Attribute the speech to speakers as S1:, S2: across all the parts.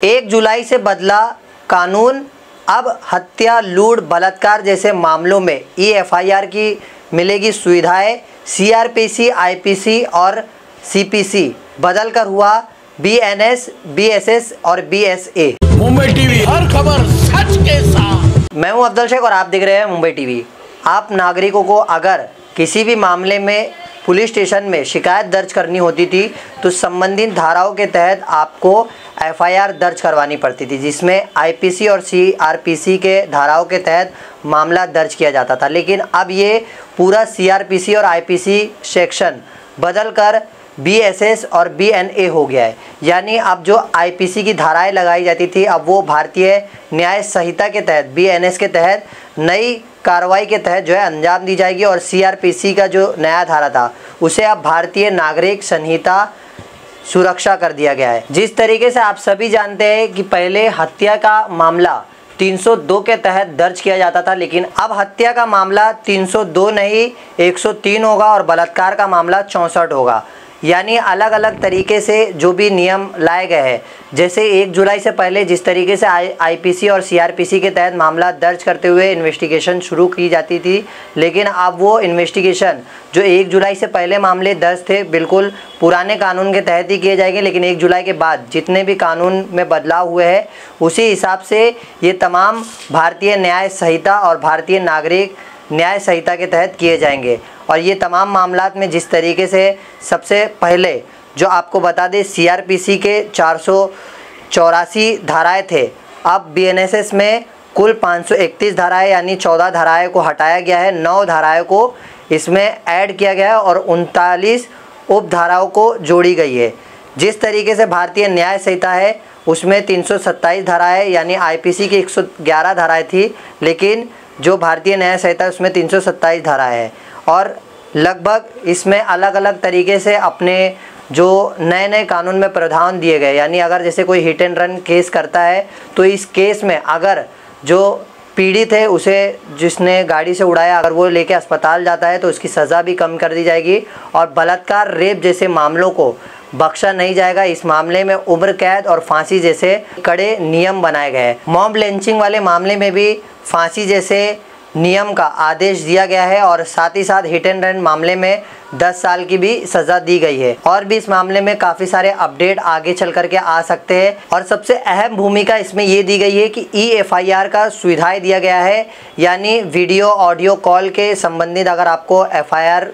S1: 1 जुलाई से बदला कानून। अब हत्या, लूट, बलात्कार जैसे मामलों में EFIR की मिलेगी सुविधाएं। CRPC, IPC और CPC बदलकर हुआ BNS, BSS और BSA।
S2: मुंबई टीवी, हर खबर सच के साथ।
S1: मैं हूं अफजल शेख और आप देख रहे हैं मुंबई टीवी। आप नागरिकों को अगर किसी भी मामले में पुलिस स्टेशन में शिकायत दर्ज करनी होती थी तो संबंधित धाराओं के तहत आपको FIR दर्ज करवानी पड़ती थी, जिसमें IPC और CRPC के धाराओं के तहत मामला दर्ज किया जाता था। लेकिन अब ये पूरा CRPC और IPC सेक्शन बदलकर BSS और BNA हो गया है। यानी अब जो IPC की धाराएं लगाई जाती थी अब वो भारतीय न्याय संहिता के तहत BNS के तहत नई कार्रवाई के तहत जो है अंजाम दी जाएगी, और CRPC का जो नया धारा था उसे अब भारतीय नागरिक संहिता सुरक्षा कर दिया गया है। जिस तरीके से आप सभी जानते हैं कि पहले हत्या का मामला 302 के तहत दर्ज किया जाता था, लेकिन अब हत्या का मामला 302 नहीं 103 होगा और बलात्कार का मामला 64 होगा। यानी अलग अलग तरीके से जो भी नियम लाए गए हैं, जैसे 1 जुलाई से पहले जिस तरीके से IPC और CRPC के तहत मामला दर्ज करते हुए इन्वेस्टिगेशन शुरू की जाती थी, लेकिन अब वो इन्वेस्टिगेशन जो 1 जुलाई से पहले मामले दर्ज थे बिल्कुल पुराने कानून के तहत ही किए जाएंगे, लेकिन 1 जुलाई के बाद जितने भी कानून में बदलाव हुए हैं उसी हिसाब से ये तमाम भारतीय न्याय संहिता और भारतीय नागरिक न्याय संहिता के तहत किए जाएंगे। और ये तमाम मामलात में जिस तरीके से सबसे पहले जो आपको बता दें CRPC के 484 धाराएं थे, अब BNSS में कुल 531 धाराएं यानी 14 धाराएं को हटाया गया है, 9 धाराएं को इसमें ऐड किया गया है और 39 उप धाराओं को जोड़ी गई है। जिस तरीके से भारतीय न्याय संहिता है उसमें 327 धाराएँ यानी IPC की 111 धाराएँ थी, लेकिन जो भारतीय न्याय संहिता है उसमें 327 धाराएँ हैं। और लगभग इसमें अलग अलग तरीके से अपने जो नए नए कानून में प्रावधान दिए गए, यानी अगर जैसे कोई हिट एंड रन केस करता है तो इस केस में अगर जो पीड़ित है उसे जिसने गाड़ी से उड़ाया अगर वो लेके अस्पताल जाता है तो उसकी सज़ा भी कम कर दी जाएगी। और बलात्कार, रेप जैसे मामलों को बख्शा नहीं जाएगा। इस मामले में उम्र कैद और फांसी जैसे कड़े नियम बनाए गए हैं। मॉब लिंचिंग वाले मामले में भी फांसी जैसे नियम का आदेश दिया गया है और साथ ही साथ हिट एंड रन मामले में 10 साल की भी सज़ा दी गई है। और भी इस मामले में काफ़ी सारे अपडेट आगे चल करके आ सकते हैं। और सबसे अहम भूमिका इसमें ये दी गई है कि EFIR का सुविधाएं दिया गया है, यानी वीडियो ऑडियो कॉल के संबंधित अगर आपको FIR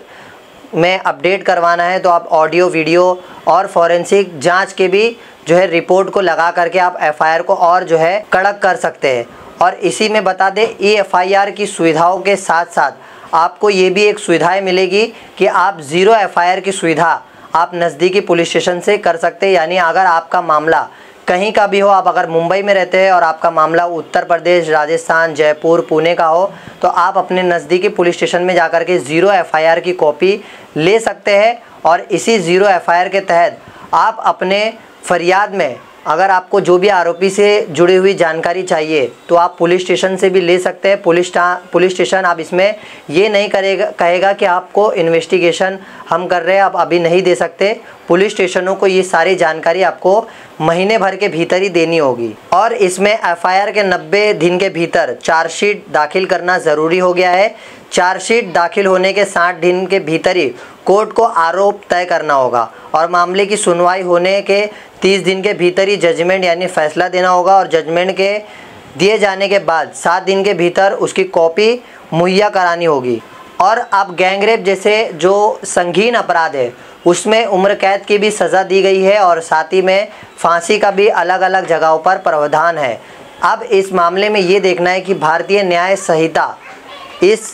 S1: में अपडेट करवाना है तो आप ऑडियो, वीडियो और फॉरेंसिक जाँच के भी जो है रिपोर्ट को लगा करके आप FIR को और जो है कड़क कर सकते हैं। और इसी में बता दें EFIR की सुविधाओं के साथ साथ आपको ये भी एक सुविधाएं मिलेगी कि आप 0 FIR की सुविधा आप नज़दीकी पुलिस स्टेशन से कर सकते हैं। यानी अगर आपका मामला कहीं का भी हो, आप अगर मुंबई में रहते हैं और आपका मामला उत्तर प्रदेश, राजस्थान, जयपुर, पुणे का हो, तो आप अपने नज़दीकी पुलिस स्टेशन में जाकर के 0 FIR की कॉपी ले सकते हैं। और इसी 0 FIR के तहत आप अपने फरियाद में अगर आपको जो भी आरोपी से जुड़ी हुई जानकारी चाहिए तो आप पुलिस स्टेशन से भी ले सकते हैं। पुलिस स्टेशन आप इसमें ये नहीं कहेगा कि आपको इन्वेस्टिगेशन हम कर रहे हैं, आप अभी नहीं दे सकते। पुलिस स्टेशनों को ये सारी जानकारी आपको महीने भर के भीतर ही देनी होगी। और इसमें FIR के 90 दिन के भीतर चार्जशीट दाखिल करना ज़रूरी हो गया है। चार्जशीट दाखिल होने के 60 दिन के भीतर ही कोर्ट को आरोप तय करना होगा और मामले की सुनवाई होने के 30 दिन के भीतर ही जजमेंट यानी फैसला देना होगा। और जजमेंट के दिए जाने के बाद 7 दिन के भीतर उसकी कॉपी मुहैया करानी होगी। और अब गैंगरेप जैसे जो संगीन अपराध है उसमें उम्र कैद की भी सज़ा दी गई है और साथ ही में फांसी का भी अलग अलग जगहों पर प्रावधान है। अब इस मामले में ये देखना है कि भारतीय न्याय संहिता इस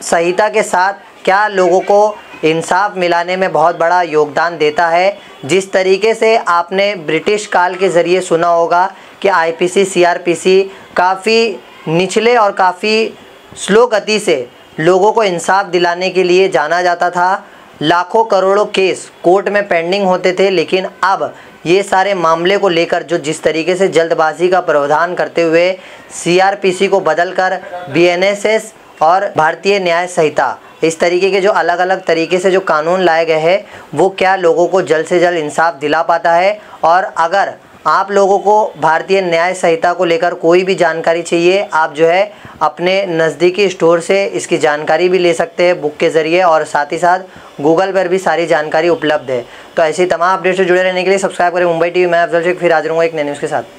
S1: संहिता के साथ क्या लोगों को इंसाफ मिलाने में बहुत बड़ा योगदान देता है। जिस तरीके से आपने ब्रिटिश काल के ज़रिए सुना होगा कि IPC, CRPC काफ़ी निचले और काफ़ी स्लो गति से लोगों को इंसाफ दिलाने के लिए जाना जाता था। लाखों करोड़ों केस कोर्ट में पेंडिंग होते थे, लेकिन अब ये सारे मामले को लेकर जो जिस तरीके से जल्दबाजी का प्रावधान करते हुए CRPC को बदलकर BNSS और भारतीय न्याय संहिता इस तरीके के जो अलग अलग तरीके से जो कानून लाए गए हैं वो क्या लोगों को जल्द से जल्द इंसाफ दिला पाता है। और अगर आप लोगों को भारतीय न्याय संहिता को लेकर कोई भी जानकारी चाहिए, आप जो है अपने नज़दीकी स्टोर से इसकी जानकारी भी ले सकते हैं बुक के ज़रिए, और साथ ही साथ गूगल पर भी सारी जानकारी उपलब्ध है। तो ऐसी तमाम अपडेट से जुड़े रहने के लिए सब्सक्राइब करें मुंबई टीवी। मैं अफजल शेख फिर हाजिर हूँ एक नई न्यूज़ के साथ।